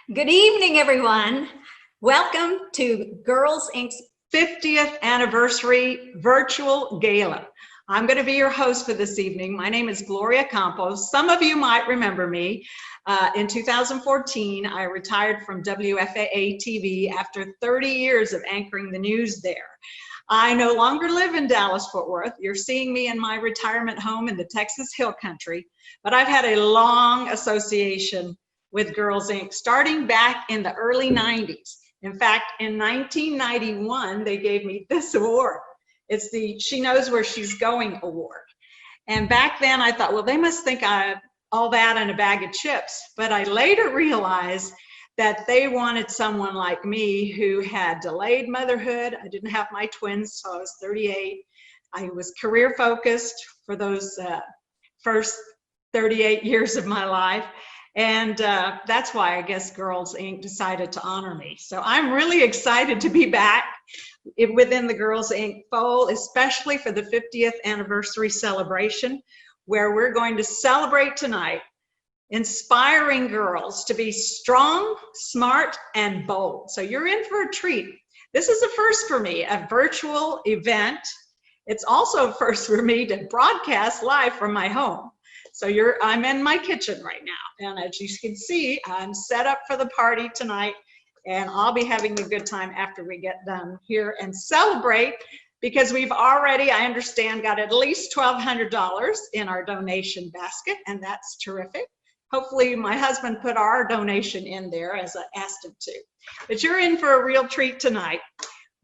Good evening, everyone. Welcome to Girls Inc.'s 50th anniversary virtual gala. I'm going to be your host for this evening. My name is Gloria Campos. Some of you might remember me. In 2014, I retired from WFAA TV after 30 years of anchoring the news there. I no longer live in Dallas-Fort Worth. You're seeing me in my retirement home in the Texas Hill Country, but I've had a long association with Girls Inc. starting back in the early 90s. In fact, in 1991, they gave me this award. It's the She Knows Where She's Going award. And back then I thought, well, they must think I all that in a bag of chips. But I later realized that they wanted someone like me who had delayed motherhood. I didn't have my twins, so I was 38. I was career focused for those first 38 years of my life. And that's why I guess Girls Inc. decided to honor me. So I'm really excited to be back within the Girls Inc. fold, especially for the 50th anniversary celebration, where we're going to celebrate tonight, inspiring girls to be strong, smart, and bold. So you're in for a treat. This is a first for me, a virtual event. It's also a first for me to broadcast live from my home. So I'm in my kitchen right now, and as you can see, I'm set up for the party tonight, and I'll be having a good time after we get done here and celebrate, because we've already, I understand, got at least $1,200 in our donation basket, and that's terrific. Hopefully my husband put our donation in there as I asked him to. But you're in for a real treat tonight.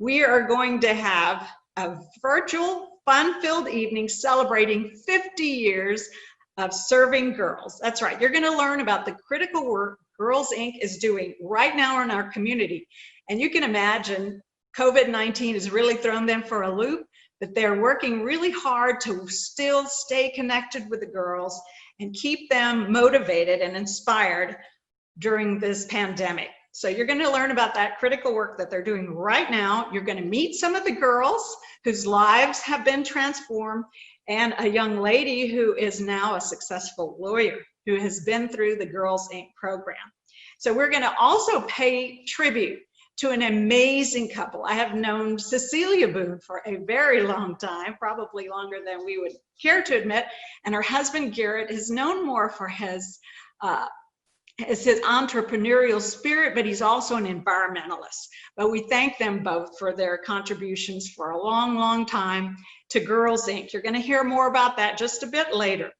We are going to have a virtual, fun-filled evening celebrating 50 years of serving girls. That's right. You're going to learn about the critical work Girls Inc. is doing right now in our community. And you can imagine COVID-19 has really thrown them for a loop, but they're working really hard to still stay connected with the girls and keep them motivated and inspired during this pandemic. So you're going to learn about that critical work that they're doing right now. You're going to meet some of the girls whose lives have been transformed, and a young lady who is now a successful lawyer who has been through the Girls Inc. program. So we're going to also pay tribute to an amazing couple. I have known Cecilia Boone for a very long time, probably longer than we would care to admit, and her husband Garrett is known more for his entrepreneurial spirit, but he's also an environmentalist. But we thank them both for their contributions for a long, long time to Girls Inc. You're going to hear more about that just a bit later.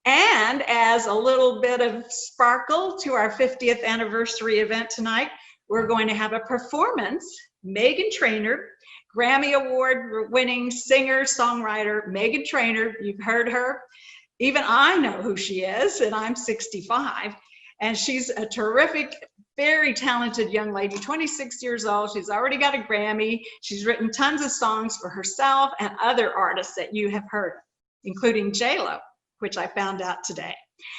And as a little bit of sparkle to our 50th anniversary event tonight, we're going to have a performance. Meghan Trainor, Grammy Award winning singer, songwriter, Meghan Trainor, you've heard her. Even I know who she is, and I'm 65. And she's a terrific, very talented young lady, 26 years old. She's already got a Grammy. She's written tons of songs for herself and other artists that you have heard, including J-Lo, which I found out today.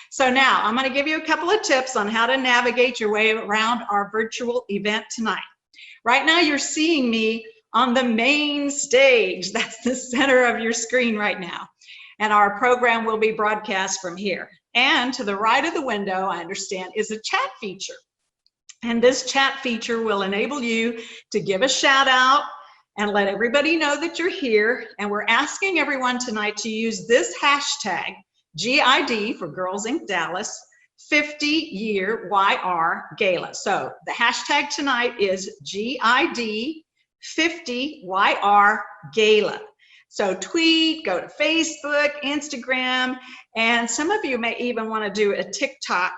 So now I'm going to give you a couple of tips on how to navigate your way around our virtual event tonight. Right now you're seeing me on the main stage. That's the center of your screen right now. And our program will be broadcast from here. And to the right of the window, I understand, is a chat feature. And this chat feature will enable you to give a shout out and let everybody know that you're here. And we're asking everyone tonight to use this hashtag, GID for Girls Inc. Dallas, 50-year YR Gala. So the hashtag tonight is GID 50YR Gala. So tweet, go to Facebook, Instagram, and some of you may even want to do a TikTok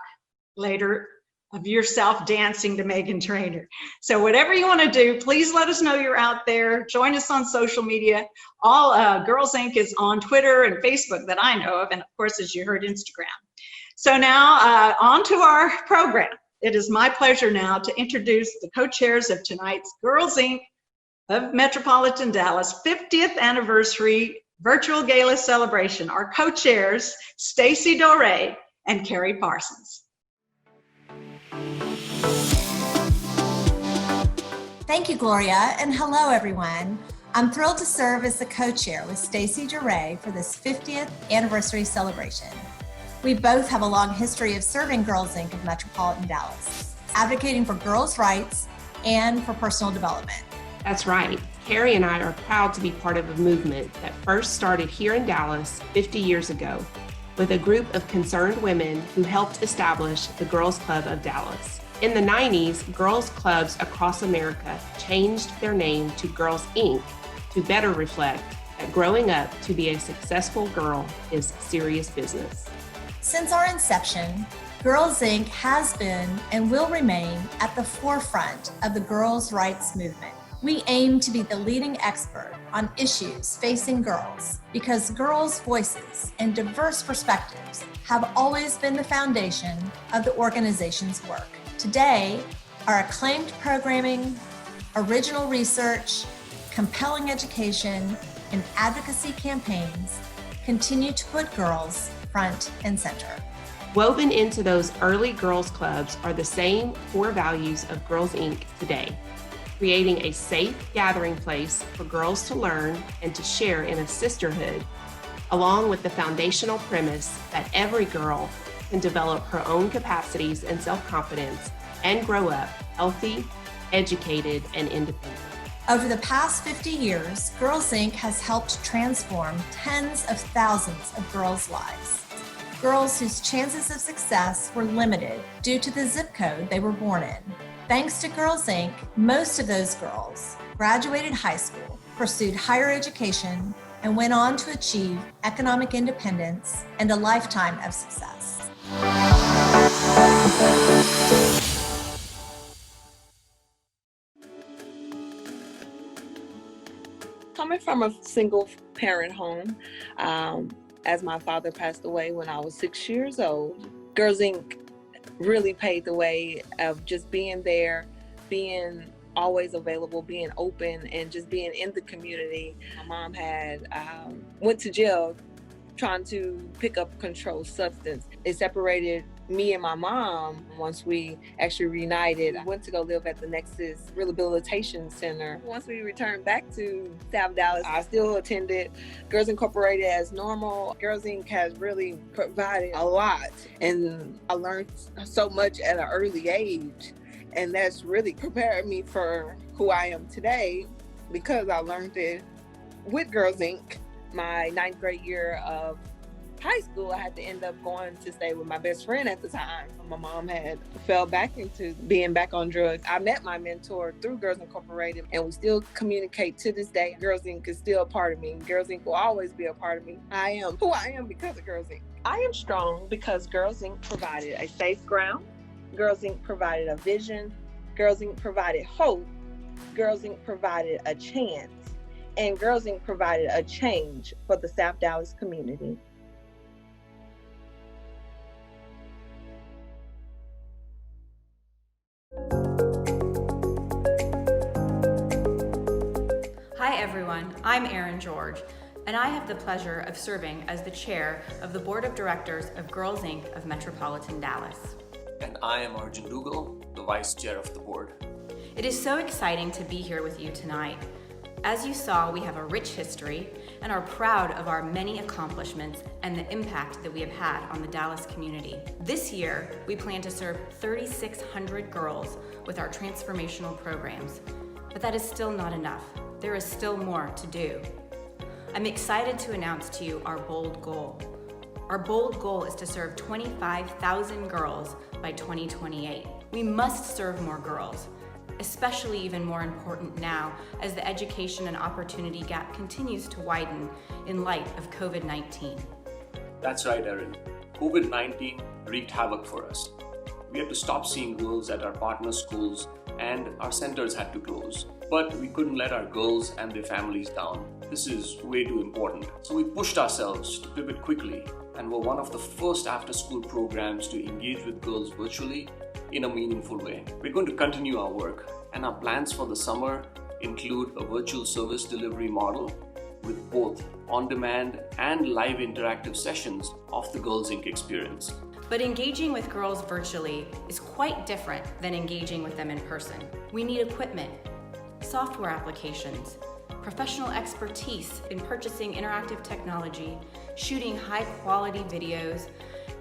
later of yourself dancing to Meghan Trainor. So whatever you want to do, please let us know you're out there. Join us on social media. All Girls Inc. is on Twitter and Facebook that I know of, and of course, as you heard, Instagram. So now on to our program. It is my pleasure now to introduce the co-chairs of tonight's Girls Inc. of Metropolitan Dallas 50th anniversary virtual gala celebration. Our co-chairs, Stacy Doré and Carrie Parsons. Thank you, Gloria, and hello, everyone. I'm thrilled to serve as the co-chair with Stacy Doré for this 50th anniversary celebration. We both have a long history of serving Girls Inc. of Metropolitan Dallas. advocating for girls' rights and for personal development. That's right. Carrie and I are proud to be part of a movement that first started here in Dallas 50 years ago with a group of concerned women who helped establish the Girls Club of Dallas. In the 90s, girls' clubs across America changed their name to Girls Inc. to better reflect that growing up to be a successful girl is serious business. Since our inception, Girls Inc. has been and will remain at the forefront of the girls' rights movement. We aim to be the leading expert on issues facing girls because girls' voices and diverse perspectives have always been the foundation of the organization's work. Today, our acclaimed programming, original research, compelling education, and advocacy campaigns continue to put girls front and center. Woven into those early girls' clubs are the same core values of Girls Inc. today. Creating a safe gathering place for girls to learn and to share in a sisterhood, along with the foundational premise that every girl can develop her own capacities and self-confidence and grow up healthy, educated, and independent. Over the past 50 years, Girls Inc. has helped transform tens of thousands of girls' lives. Girls whose chances of success were limited due to the zip code they were born in. Thanks to Girls Inc., most of those girls graduated high school, pursued higher education, and went on to achieve economic independence and a lifetime of success. Coming from a single parent home, as my father passed away when I was 6 years old, Girls Inc. really paved the way of just being there, being always available, being open, and just being in the community. My mom had went to jail trying to pick up controlled substance. It separated me and my mom. Once we actually reunited, I went to go live at the Nexus Rehabilitation Center. Once we returned back to South Dallas, I still attended Girls Incorporated as normal. Girls Inc. has really provided a lot, and I learned so much at an early age, and that's really prepared me for who I am today because I learned it with Girls Inc. My 9th grade year of high school, I had to end up going to stay with my best friend at the time. My mom had fell back into being back on drugs. I met my mentor through Girls Incorporated, and we still communicate to this day. Girls Inc. is still a part of me. Girls Inc. will always be a part of me. I am who I am because of Girls Inc. I am strong because Girls Inc. provided a safe ground. Girls Inc. provided a vision. Girls Inc. provided hope. Girls Inc. provided a chance. And Girls Inc. provided a change for the South Dallas community. Hi everyone, I'm Erin George, and I have the pleasure of serving as the chair of the Board of Directors of Girls Inc. of Metropolitan Dallas. And I am Arjun Dugal, the vice chair of the board. It is so exciting to be here with you tonight. As you saw, we have a rich history and are proud of our many accomplishments and the impact that we have had on the Dallas community. This year, we plan to serve 3,600 girls with our transformational programs, but that is still not enough. There is still more to do. I'm excited to announce to you our bold goal. Our bold goal is to serve 25,000 girls by 2028. We must serve more girls, especially even more important now as the education and opportunity gap continues to widen in light of COVID-19. That's right, Erin. COVID-19 wreaked havoc for us. We had to stop seeing girls at our partner schools and our centers had to close. But we couldn't let our girls and their families down. This is way too important. So we pushed ourselves to pivot quickly and were one of the first after-school programs to engage with girls virtually in a meaningful way. We're going to continue our work, and our plans for the summer include a virtual service delivery model with both on-demand and live interactive sessions of the Girls Inc. experience. But engaging with girls virtually is quite different than engaging with them in person. We need equipment, software applications, professional expertise in purchasing interactive technology, shooting high-quality videos,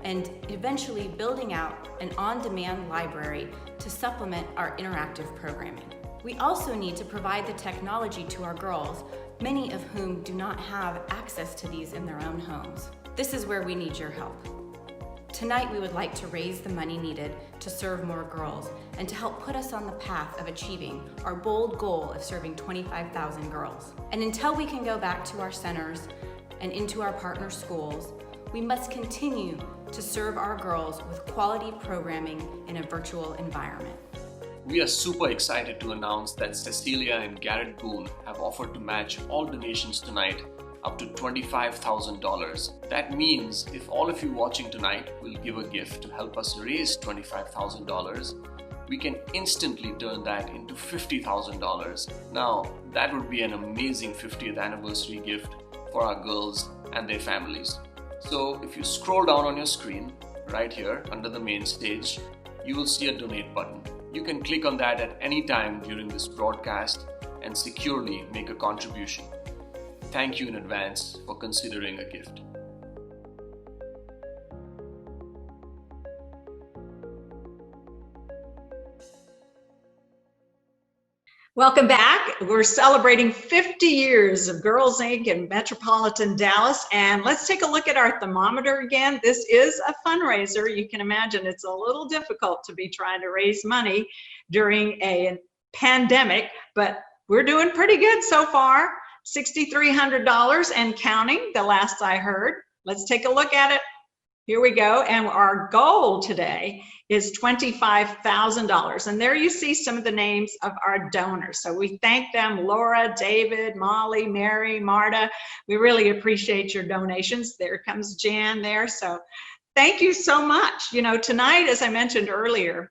and eventually building out an on-demand library to supplement our interactive programming. We also need to provide the technology to our girls, many of whom do not have access to these in their own homes. This is where we need your help. Tonight, we would like to raise the money needed to serve more girls and to help put us on the path of achieving our bold goal of serving 25,000 girls. And until we can go back to our centers and into our partner schools, we must continue to serve our girls with quality programming in a virtual environment. We are super excited to announce that Cecilia and Garrett Boone have offered to match all donations tonight up to $25,000. That means if all of you watching tonight will give a gift to help us raise $25,000, we can instantly turn that into $50,000. Now, that would be an amazing 50th anniversary gift for our girls and their families. So if you scroll down on your screen, right here under the main stage, you will see a donate button. You can click on that at any time during this broadcast and securely make a contribution. Thank you in advance for considering a gift. Welcome back. We're celebrating 50 years of Girls Inc. in metropolitan Dallas. And let's take a look at our thermometer again. This is a fundraiser. You can imagine it's a little difficult to be trying to raise money during a pandemic, but we're doing pretty good so far. $6,300 and counting, the last I heard. Let's take a look at it. Here we go. And our goal today is $25,000. And there you see some of the names of our donors. So we thank them, Laura, David, Molly, Mary, Marta. We really appreciate your donations. There comes Jan there. So thank you so much. You know, tonight, as I mentioned earlier,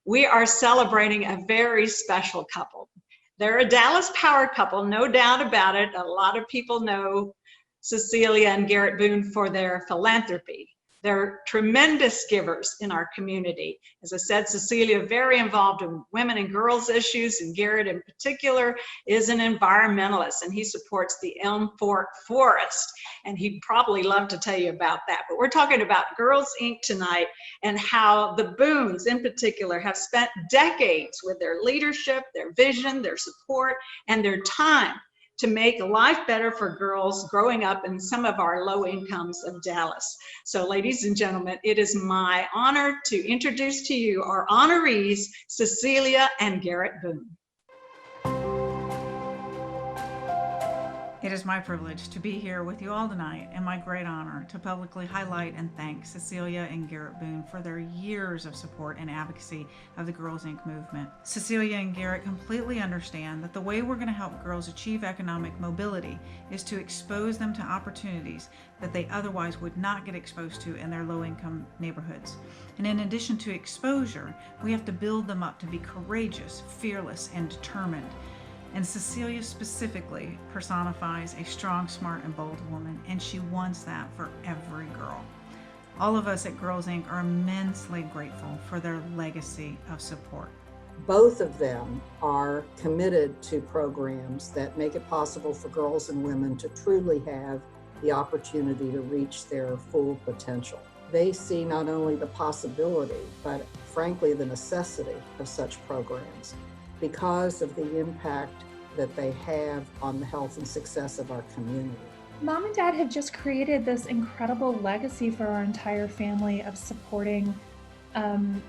we are celebrating a very special couple. They're a Dallas-powered couple, no doubt about it. A lot of people know Cecilia and Garrett Boone for their philanthropy. They're tremendous givers in our community. As I said, Cecilia very involved in women and girls issues, and Garrett in particular is an environmentalist, and he supports the Elm Fork Forest. And he'd probably love to tell you about that. But we're talking about Girls Inc. tonight and how the Boones in particular have spent decades with their leadership, their vision, their support, and their time to make life better for girls growing up in some of our low incomes of Dallas. So ladies and gentlemen, it is my honor to introduce to you our honorees, Cecilia and Garrett Boone. It is my privilege to be here with you all tonight, and my great honor to publicly highlight and thank Cecilia and Garrett Boone for their years of support and advocacy of the Girls Inc. movement. Cecilia and Garrett completely understand that the way we're going to help girls achieve economic mobility is to expose them to opportunities that they otherwise would not get exposed to in their low-income neighborhoods. And in addition to exposure, we have to build them up to be courageous, fearless, and determined. And Cecilia specifically personifies a strong, smart, and bold woman, and she wants that for every girl. All of us at Girls Inc. are immensely grateful for their legacy of support. Both of them are committed to programs that make it possible for girls and women to truly have the opportunity to reach their full potential. They see not only the possibility, but frankly, the necessity of such programs, because of the impact that they have on the health and success of our community. Mom and Dad have just created this incredible legacy for our entire family of supporting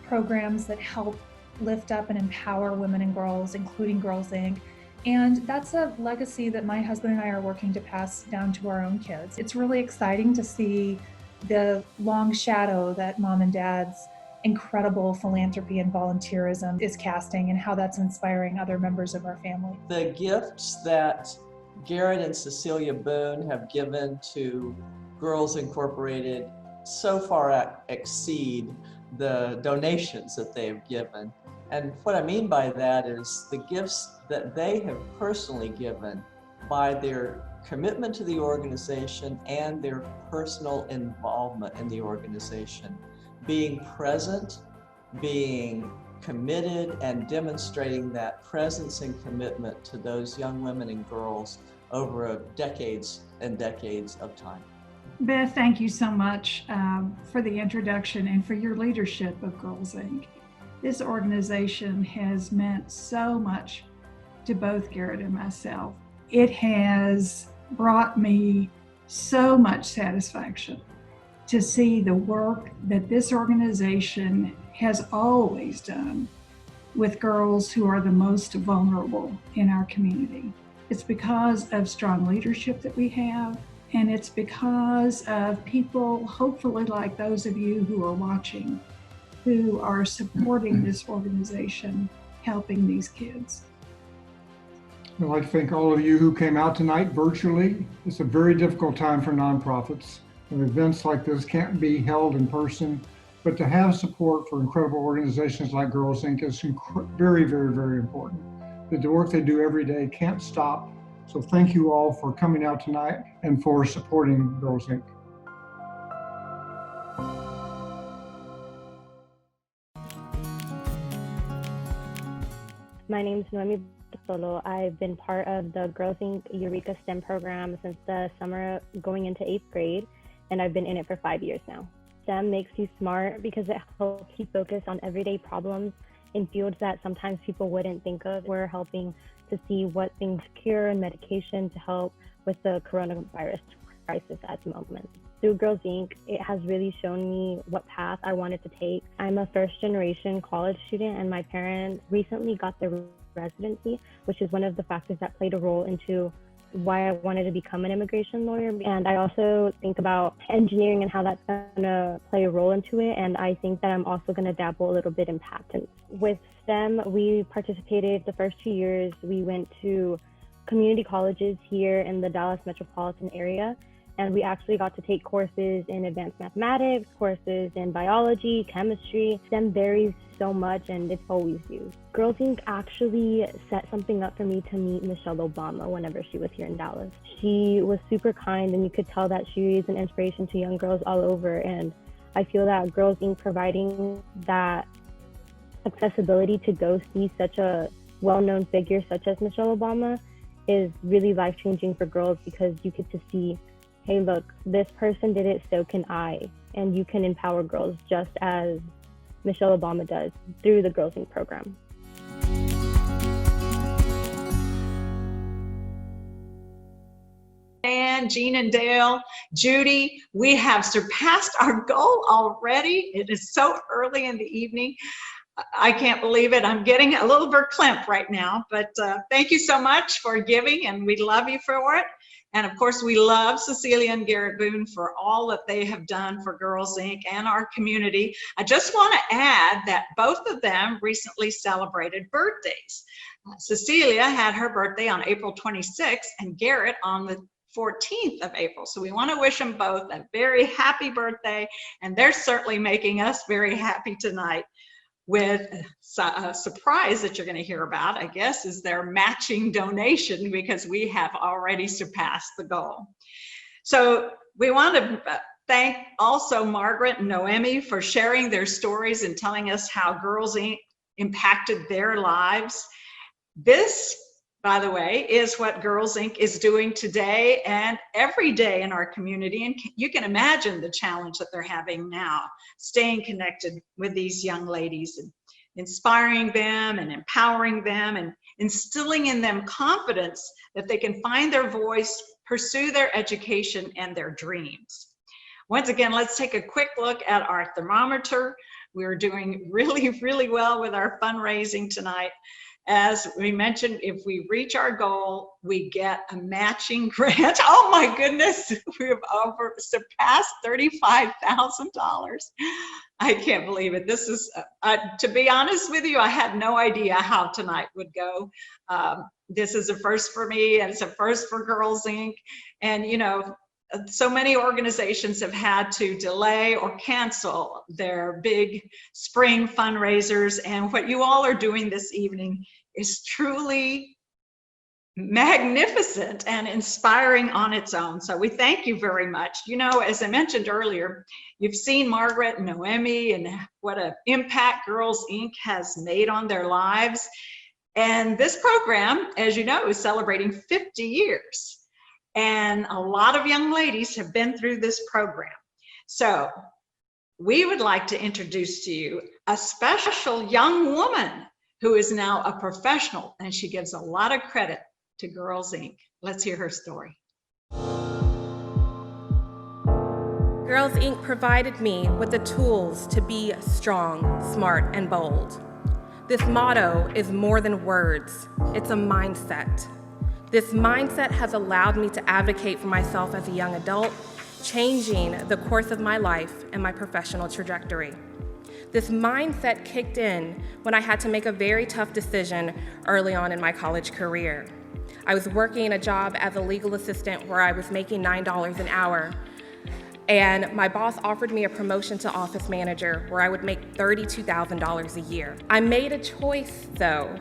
programs that help lift up and empower women and girls, including Girls Inc. And that's a legacy that my husband and I are working to pass down to our own kids. It's really exciting to see the long shadow that Mom and Dad's incredible philanthropy and volunteerism is casting, and how that's inspiring other members of our family. The gifts that Garrett and Cecilia Boone have given to Girls Incorporated so far exceed the donations that they've given. And what I mean by that is the gifts that they have personally given by their commitment to the organization and their personal involvement in the organization. Being present, being committed, and demonstrating that presence and commitment to those young women and girls over decades and decades of time. Beth, thank you so much for the introduction and for your leadership of Girls Inc. This organization has meant so much to both Garrett and myself. It has brought me so much satisfaction to see the work that this organization has always done with girls who are the most vulnerable in our community. It's because of strong leadership that we have, and it's because of people, hopefully like those of you who are watching, who are supporting this organization, helping these kids. I'd like to thank all of you who came out tonight virtually. It's a very difficult time for nonprofits, and events like this can't be held in person, but to have support for incredible organizations like Girls Inc. is very, very, very important. The work they do every day can't stop. So thank you all for coming out tonight and for supporting Girls Inc. My name is Noemi Solo. I've been part of the Girls Inc. Eureka STEM program since the summer going into 8th grade, and I've been in it for 5 years now. STEM makes you smart because it helps you focus on everyday problems in fields that sometimes people wouldn't think of. We're helping to see what things cure and medication to help with the coronavirus crisis at the moment. Through Girls Inc., it has really shown me what path I wanted to take. I'm a first-generation college student, and my parents recently got their residency, which is one of the factors that played a role into why I wanted to become an immigration lawyer. And I also think about engineering and how that's gonna play a role into it. And I think that I'm also gonna dabble a little bit in patents. With STEM, we participated the first 2 years. We went to community colleges here in the Dallas metropolitan area. And we actually got to take courses in advanced mathematics, courses in biology, chemistry. STEM varies so much, and it's always used. Girls Inc. actually set something up for me to meet Michelle Obama whenever she was here in Dallas. She was super kind, and you could tell that she is an inspiration to young girls all over. And I feel that Girls Inc. providing that accessibility to go see such a well-known figure such as Michelle Obama is really life-changing for girls, because you get to see, hey, look, this person did it, so can I. And you can empower girls just as Michelle Obama does through the Girls Inc. program. And Jean and Dale, Judy, we have surpassed our goal already. It is so early in the evening. I can't believe it. I'm getting a little verklempt right now, but thank you so much for giving, and we love you for it. And of course, we love Cecilia and Garrett Boone for all that they have done for Girls Inc. and our community. I just want to add that both of them recently celebrated birthdays. Cecilia had her birthday on April 26th and Garrett on the 14th of April. So we want to wish them both a very happy birthday, and they're certainly making us very happy tonight with a surprise that you're going to hear about, I guess, is their matching donation, because we have already surpassed the goal. So we want to thank also Margaret and Noemi for sharing their stories and telling us how Girls Inc. impacted their lives. This, by the way, is what Girls Inc. is doing today and every day in our community. And you can imagine the challenge that they're having now, staying connected with these young ladies and inspiring them and empowering them and instilling in them confidence that they can find their voice, pursue their education and their dreams. Once again, let's take a quick look at our thermometer. We're doing really, really well with our fundraising tonight. As we mentioned, if we reach our goal, we get a matching grant. Oh my goodness, we have surpassed $35,000. I can't believe it. This is, to be honest with you, I had no idea how tonight would go. This is a first for me, and it's a first for Girls Inc. And you know, so many organizations have had to delay or cancel their big spring fundraisers, and what you all are doing this evening is truly magnificent and inspiring on its own. So we thank you very much. You know, as I mentioned earlier, you've seen Margaret and Noemi and what an impact Girls Inc. has made on their lives. And this program, as you know, is celebrating 50 years. And a lot of young ladies have been through this program. So we would like to introduce to you a special young woman who is now a professional, and she gives a lot of credit to Girls Inc. Let's hear her story. Girls Inc. provided me with the tools to be strong, smart, and bold. This motto is more than words, it's a mindset. This mindset has allowed me to advocate for myself as a young adult, changing the course of my life and my professional trajectory. This mindset kicked in when I had to make a very tough decision early on in my college career. I was working a job as a legal assistant where I was making $9 an hour, and my boss offered me a promotion to office manager where I would make $32,000 a year. I made a choice, though,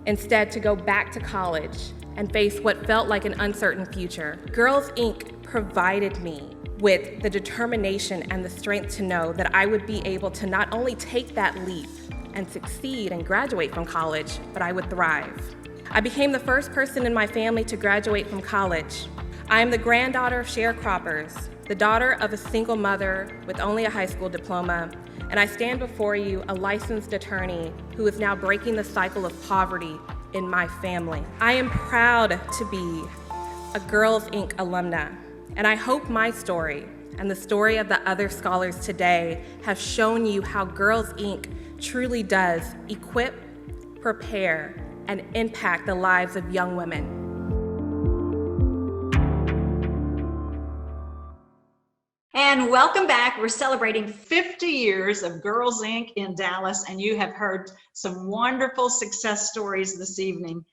instead to go back to college and face what felt like an uncertain future. Girls Inc. provided me with the determination and the strength to know that I would be able to not only take that leap and succeed and graduate from college, but I would thrive. I became the first person in my family to graduate from college. I am the granddaughter of sharecroppers, the daughter of a single mother with only a high school diploma, and I stand before you a licensed attorney who is now breaking the cycle of poverty in my family. I am proud to be a Girls Inc. alumna, and I hope my story and the story of the other scholars today have shown you how Girls Inc. truly does equip, prepare, and impact the lives of young women. And welcome back. We're celebrating 50 years of Girls Inc. in Dallas, and you have heard some wonderful success stories this evening.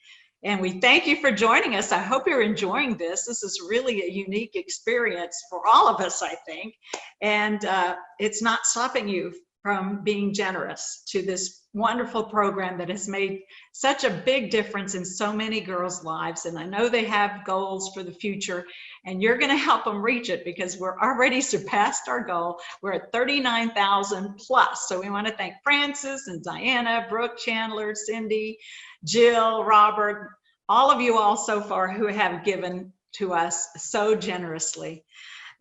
And we thank you for joining us. I hope you're enjoying this. This is really a unique experience for all of us, I think. And it's not stopping you from being generous to this wonderful program that has made such a big difference in so many girls' lives. And I know they have goals for the future, and you're going to help them reach it because we're already surpassed our goal. We're at 39,000 plus. So we want to thank Francis and Diana, Brooke, Chandler, Cindy, Jill, Robert, all of you all so far who have given to us so generously.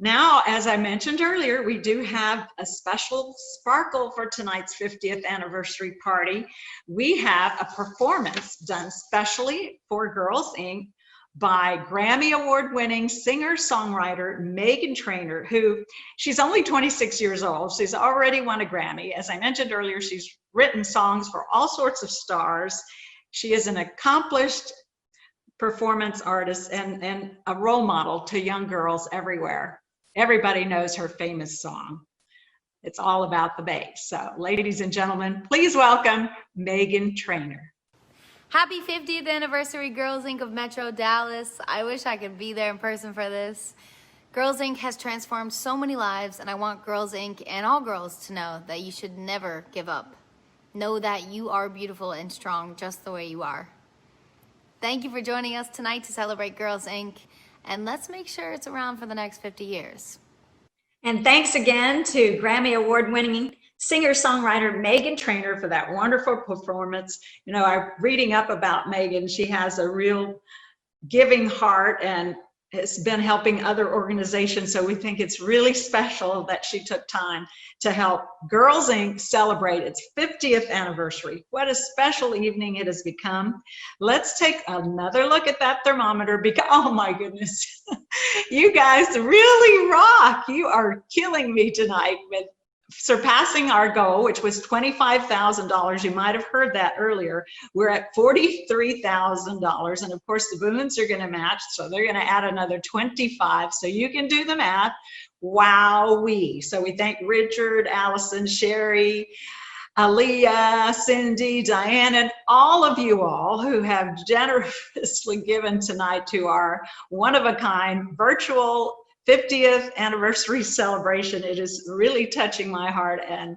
Now, as I mentioned earlier, we do have a special sparkle for tonight's 50th anniversary party. We have a performance done specially for Girls Inc. by Grammy Award-winning singer-songwriter Meghan Trainor, who she's only 26 years old. She's already won a Grammy. As I mentioned earlier, she's written songs for all sorts of stars. She is an accomplished performance artist and a role model to young girls everywhere. Everybody knows her famous song. It's all about the bass. So, ladies and gentlemen, please welcome Meghan Trainor. Happy 50th anniversary, Girls Inc. of Metro Dallas. I wish I could be there in person for this. Girls Inc. has transformed so many lives, and I want Girls Inc. and all girls to know that you should never give up. Know that you are beautiful and strong just the way you are. Thank you for joining us tonight to celebrate Girls Inc. And let's make sure it's around for the next 50 years. And thanks again to Grammy Award-winning singer-songwriter Meghan Trainor for that wonderful performance. You know, I'm reading up about Meghan. She has a real giving heart and has been helping other organizations. So we think it's really special that she took time to help Girls Inc. celebrate its 50th anniversary. What a special evening it has become. Let's take another look at that thermometer because, oh my goodness, you guys really rock. You are killing me tonight with surpassing our goal, which was $25,000. You might have heard that earlier. We're at $43,000. And of course, the Boons are going to match. So they're going to add another 25. So you can do the math. Wowee. So we thank Richard, Allison, Sherry, Aaliyah, Cindy, Diane, and all of you all who have generously given tonight to our one-of-a-kind virtual 50th anniversary celebration. It is really touching my heart, and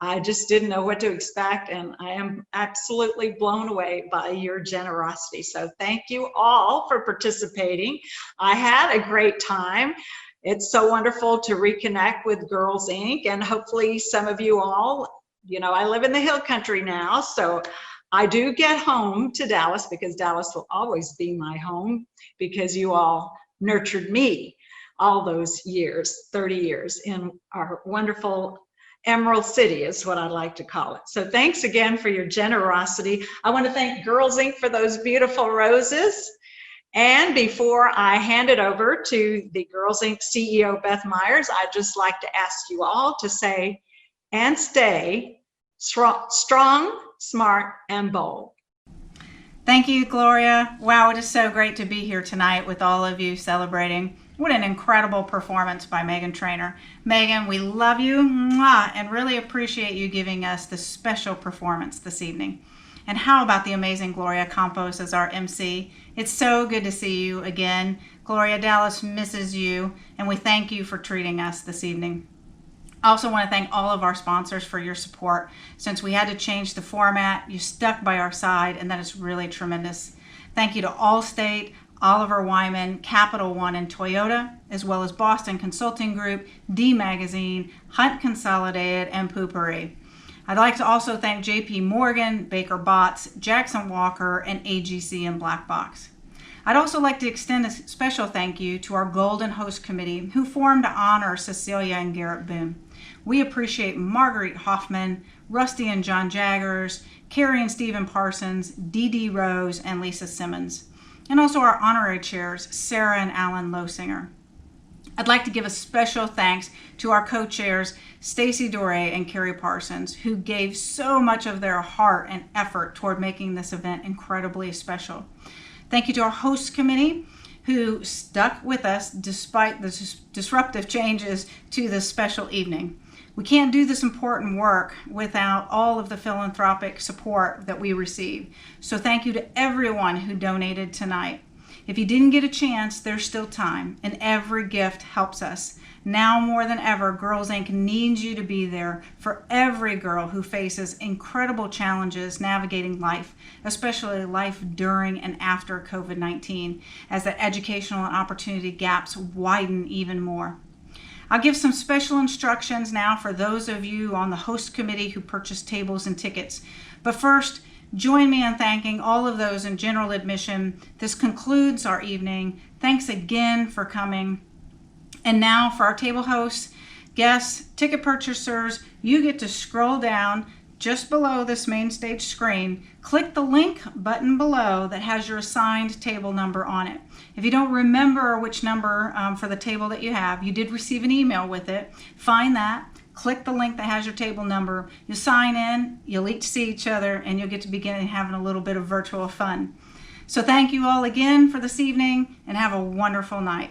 I just didn't know what to expect, and I am absolutely blown away by your generosity. So thank you all for participating. I had a great time. It's so wonderful to reconnect with Girls Inc. and hopefully some of you all, you know, I live in the Hill Country now, so I do get home to Dallas because Dallas will always be my home because you all nurtured me all those years, 30 years in our wonderful Emerald City is what I like to call it. So thanks again for your generosity. I want to thank Girls Inc. for those beautiful roses. And before I hand it over to the Girls Inc. CEO, Beth Myers, I'd just like to ask you all to say and stay strong, smart, and bold. Thank you, Gloria. Wow, it is so great to be here tonight with all of you celebrating. What an incredible performance by Megan Trainor. Megan, we love you and really appreciate you giving us this special performance this evening. And how about the amazing Gloria Campos as our MC? It's so good to see you again. Gloria, Dallas misses you, and we thank you for treating us this evening. I also want to thank all of our sponsors for your support. Since we had to change the format, you stuck by our side, and that is really tremendous. Thank you to Allstate, Oliver Wyman, Capital One, and Toyota, as well as Boston Consulting Group, D Magazine, Hunt Consolidated, and Poopery. I'd like to also thank JP Morgan, Baker Botts, Jackson Walker, and AGC and Black Box. I'd also like to extend a special thank you to our Golden Host Committee who formed to honor Cecilia and Garrett Boone. We appreciate Marguerite Hoffman, Rusty and John Jaggers, Carrie and Stephen Parsons, Dee Dee Rose, and Lisa Simmons. And also our honorary chairs, Sarah and Alan Losinger. I'd like to give a special thanks to our co-chairs, Stacy Doré and Carrie Parsons, who gave so much of their heart and effort toward making this event incredibly special. Thank you to our host committee, who stuck with us despite the disruptive changes to this special evening. We can't do this important work without all of the philanthropic support that we receive. So thank you to everyone who donated tonight. If you didn't get a chance, there's still time, and every gift helps us. Now more than ever, Girls Inc. needs you to be there for every girl who faces incredible challenges navigating life, especially life during and after COVID-19, as the educational and opportunity gaps widen even more. I'll give some special instructions now for those of you on the host committee who purchased tables and tickets. But first, join me in thanking all of those in general admission. This concludes our evening. Thanks again for coming. And now for our table hosts, guests, ticket purchasers, you get to scroll down just below this main stage screen. Click the link button below that has your assigned table number on it. If you don't remember which number for the table that you have, you did receive an email with it. Find that. Click the link that has your table number. You sign in, you'll each see each other, and you'll get to begin having a little bit of virtual fun. So thank you all again for this evening, and have a wonderful night.